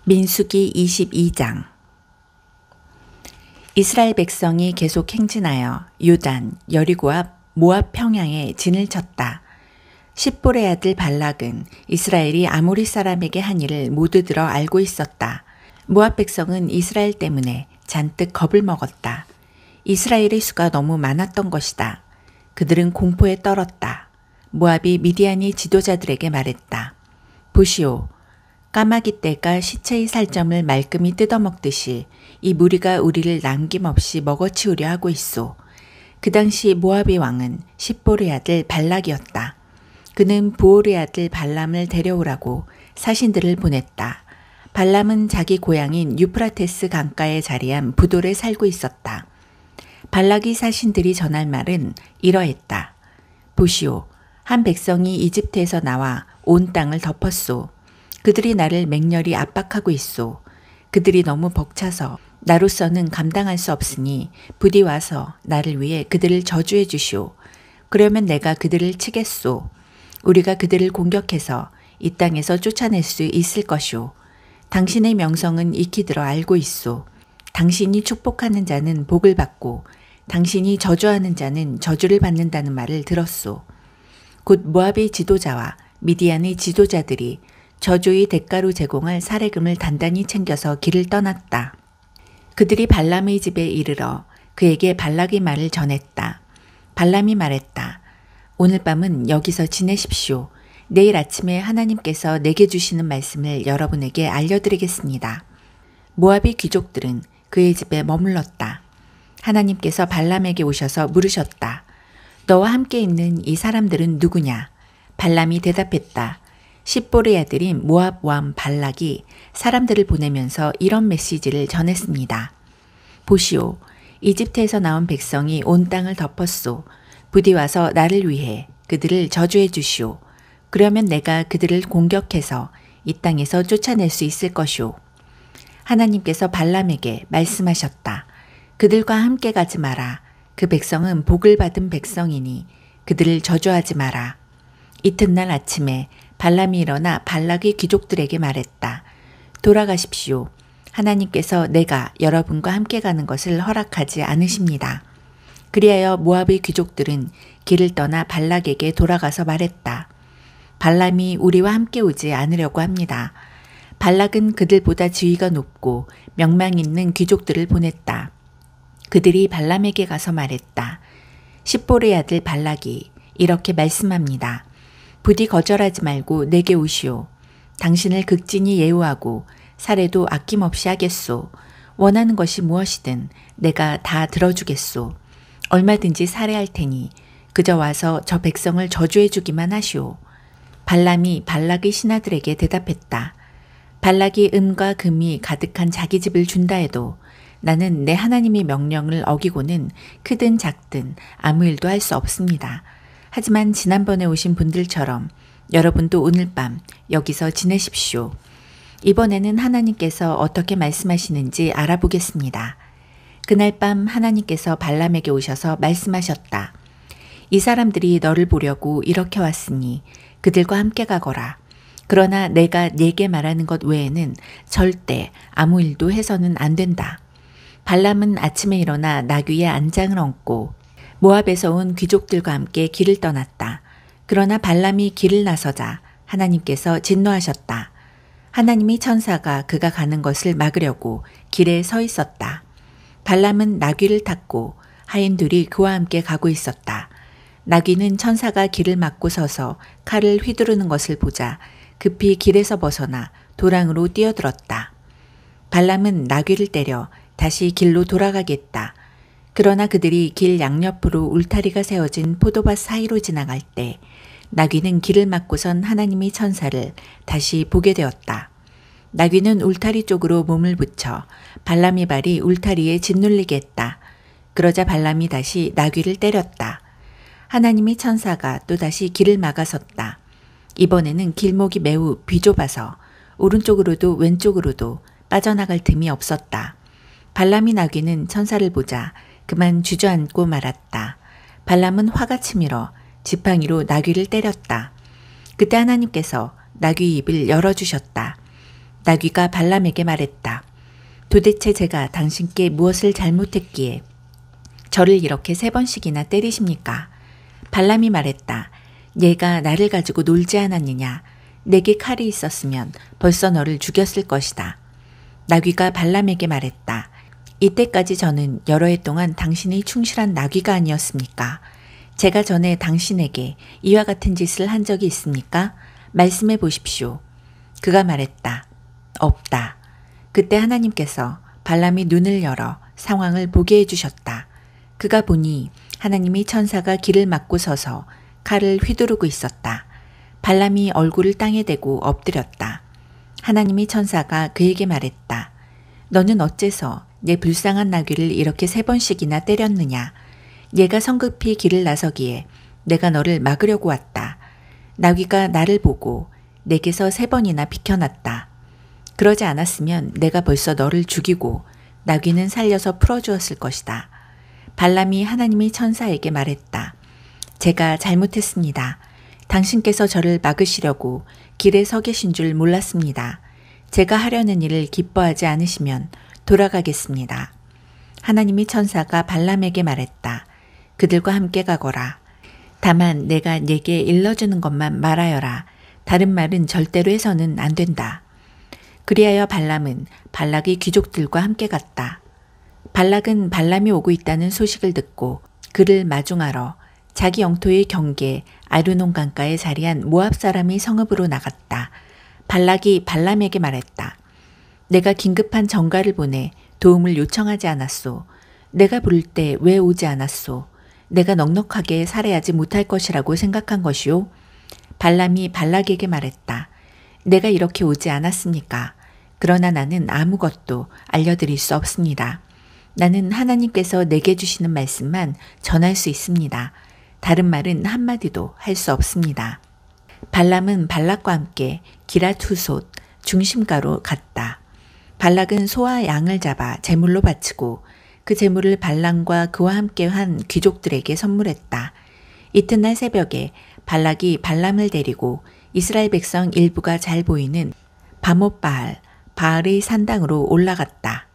민수기 22장. 이스라엘 백성이 계속 행진하여 요단, 여리고 앞 모압 평양에 진을 쳤다. 십볼의 아들 발락은 이스라엘이 아모리 사람에게 한 일을 모두 들어 알고 있었다. 모압 백성은 이스라엘 때문에 잔뜩 겁을 먹었다. 이스라엘의 수가 너무 많았던 것이다. 그들은 공포에 떨었다. 모압이 미디안의 지도자들에게 말했다. 보시오. 까마귀 떼가 시체의 살점을 말끔히 뜯어먹듯이 이 무리가 우리를 남김없이 먹어치우려 하고 있소. 그 당시 모압의 왕은 십볼의 아들 발락이었다. 그는 부올의 아들 발람을 데려오라고 사신들을 보냈다. 발람은 자기 고향인 유프라테스 강가에 자리한 부돌에 살고 있었다. 발락이 사신들이 전할 말은 이러했다. 보시오. 한 백성이 이집트에서 나와 온 땅을 덮었소. 그들이 나를 맹렬히 압박하고 있소. 그들이 너무 벅차서 나로서는 감당할 수 없으니 부디 와서 나를 위해 그들을 저주해 주시오. 그러면 내가 그들을 치겠소. 우리가 그들을 공격해서 이 땅에서 쫓아낼 수 있을 것이오. 당신의 명성은 익히 들어 알고 있소. 당신이 축복하는 자는 복을 받고 당신이 저주하는 자는 저주를 받는다는 말을 들었소. 곧 모압의 지도자와 미디안의 지도자들이 저주의 대가로 제공할 사례금을 단단히 챙겨서 길을 떠났다. 그들이 발람의 집에 이르러 그에게 발락의 말을 전했다. 발람이 말했다. 오늘 밤은 여기서 지내십시오. 내일 아침에 하나님께서 내게 주시는 말씀을 여러분에게 알려드리겠습니다. 모압의 귀족들은 그의 집에 머물렀다. 하나님께서 발람에게 오셔서 물으셨다. 너와 함께 있는 이 사람들은 누구냐? 발람이 대답했다. 십볼의 아들인 모압 왕 발락이 사람들을 보내면서 이런 메시지를 전했습니다. 보시오. 이집트에서 나온 백성이 온 땅을 덮었소. 부디 와서 나를 위해 그들을 저주해 주시오. 그러면 내가 그들을 공격해서 이 땅에서 쫓아낼 수 있을 것이오. 하나님께서 발람에게 말씀하셨다. 그들과 함께 가지 마라. 그 백성은 복을 받은 백성이니 그들을 저주하지 마라. 이튿날 아침에 발람이 일어나 발락의 귀족들에게 말했다. 돌아가십시오. 하나님께서 내가 여러분과 함께 가는 것을 허락하지 않으십니다. 그리하여 모압의 귀족들은 길을 떠나 발락에게 돌아가서 말했다. 발람이 우리와 함께 오지 않으려고 합니다. 발락은 그들보다 지위가 높고 명망 있는 귀족들을 보냈다. 그들이 발람에게 가서 말했다. 십볼의 아들 발락이 이렇게 말씀합니다. 부디 거절하지 말고 내게 오시오. 당신을 극진히 예우하고 살해도 아낌없이 하겠소. 원하는 것이 무엇이든 내가 다 들어주겠소. 얼마든지 살해할 테니 그저 와서 저 백성을 저주해 주기만 하시오. 발람이 발락의 신하들에게 대답했다. 발락이 음과 금이 가득한 자기 집을 준다 해도 나는 내 하나님의 명령을 어기고는 크든 작든 아무 일도 할 수 없습니다. 하지만 지난번에 오신 분들처럼 여러분도 오늘 밤 여기서 지내십시오. 이번에는 하나님께서 어떻게 말씀하시는지 알아보겠습니다. 그날 밤 하나님께서 발람에게 오셔서 말씀하셨다. 이 사람들이 너를 보려고 이렇게 왔으니 그들과 함께 가거라. 그러나 내가 네게 말하는 것 외에는 절대 아무 일도 해서는 안 된다. 발람은 아침에 일어나 나귀의 안장을 얹고 모압에서 온 귀족들과 함께 길을 떠났다. 그러나 발람이 길을 나서자 하나님께서 진노하셨다. 하나님의 천사가 그가 가는 것을 막으려고 길에 서 있었다. 발람은 나귀를 탔고 하인들이 그와 함께 가고 있었다. 나귀는 천사가 길을 막고 서서 칼을 휘두르는 것을 보자 급히 길에서 벗어나 도랑으로 뛰어들었다. 발람은 나귀를 때려 다시 길로 돌아가겠다. 그러나 그들이 길 양옆으로 울타리가 세워진 포도밭 사이로 지나갈 때 나귀는 길을 막고선 하나님의 천사를 다시 보게 되었다. 나귀는 울타리 쪽으로 몸을 붙여 발람의 발이 울타리에 짓눌리게 했다. 그러자 발람이 다시 나귀를 때렸다. 하나님의 천사가 또다시 길을 막아섰다. 이번에는 길목이 매우 비좁아서 오른쪽으로도 왼쪽으로도 빠져나갈 틈이 없었다. 발람이 나귀는 천사를 보자 그만 주저앉고 말았다. 발람은 화가 치밀어 지팡이로 나귀를 때렸다. 그때 하나님께서 나귀 입을 열어주셨다. 나귀가 발람에게 말했다. 도대체 제가 당신께 무엇을 잘못했기에 저를 이렇게 3번씩이나 때리십니까? 발람이 말했다. 얘가 나를 가지고 놀지 않았느냐. 내게 칼이 있었으면 벌써 너를 죽였을 것이다. 나귀가 발람에게 말했다. 이때까지 저는 여러 해 동안 당신이 충실한 나귀가 아니었습니까? 제가 전에 당신에게 이와 같은 짓을 한 적이 있습니까? 말씀해 보십시오. 그가 말했다. 없다. 그때 하나님께서 발람이 눈을 열어 상황을 보게 해주셨다. 그가 보니 하나님이 천사가 길을 막고 서서 칼을 휘두르고 있었다. 발람이 얼굴을 땅에 대고 엎드렸다. 하나님이 천사가 그에게 말했다. 너는 어째서 내 불쌍한 나귀를 이렇게 3번씩이나 때렸느냐. 얘가 성급히 길을 나서기에 내가 너를 막으려고 왔다. 나귀가 나를 보고 내게서 3번이나 비켜났다. 그러지 않았으면 내가 벌써 너를 죽이고 나귀는 살려서 풀어주었을 것이다. 발람이 하나님의 천사에게 말했다. 제가 잘못했습니다. 당신께서 저를 막으시려고 길에 서 계신 줄 몰랐습니다. 제가 하려는 일을 기뻐하지 않으시면 돌아가겠습니다. 하나님의 천사가 발람에게 말했다. 그들과 함께 가거라. 다만 내가 네게 일러주는 것만 말하여라. 다른 말은 절대로 해서는 안 된다. 그리하여 발람은 발락의 귀족들과 함께 갔다. 발락은 발람이 오고 있다는 소식을 듣고 그를 마중하러 자기 영토의 경계 아르논 강가에 자리한 모압 사람이 성읍으로 나갔다. 발락이 발람에게 말했다. 내가 긴급한 전가를 보내 도움을 요청하지 않았소. 내가 부를 때 왜 오지 않았소. 내가 넉넉하게 살해하지 못할 것이라고 생각한 것이오. 발람이 발락에게 말했다. 내가 이렇게 오지 않았습니까? 그러나 나는 아무것도 알려드릴 수 없습니다. 나는 하나님께서 내게 주시는 말씀만 전할 수 있습니다. 다른 말은 한마디도 할 수 없습니다. 발람은 발락과 함께 기랏후솥 중심가로 갔다. 발락은 소와 양을 잡아 제물로 바치고 그 제물을 발람과 그와 함께 한 귀족들에게 선물했다. 이튿날 새벽에 발락이 발람을 데리고 이스라엘 백성 일부가 잘 보이는 바못바알, 바알의 산당으로 올라갔다.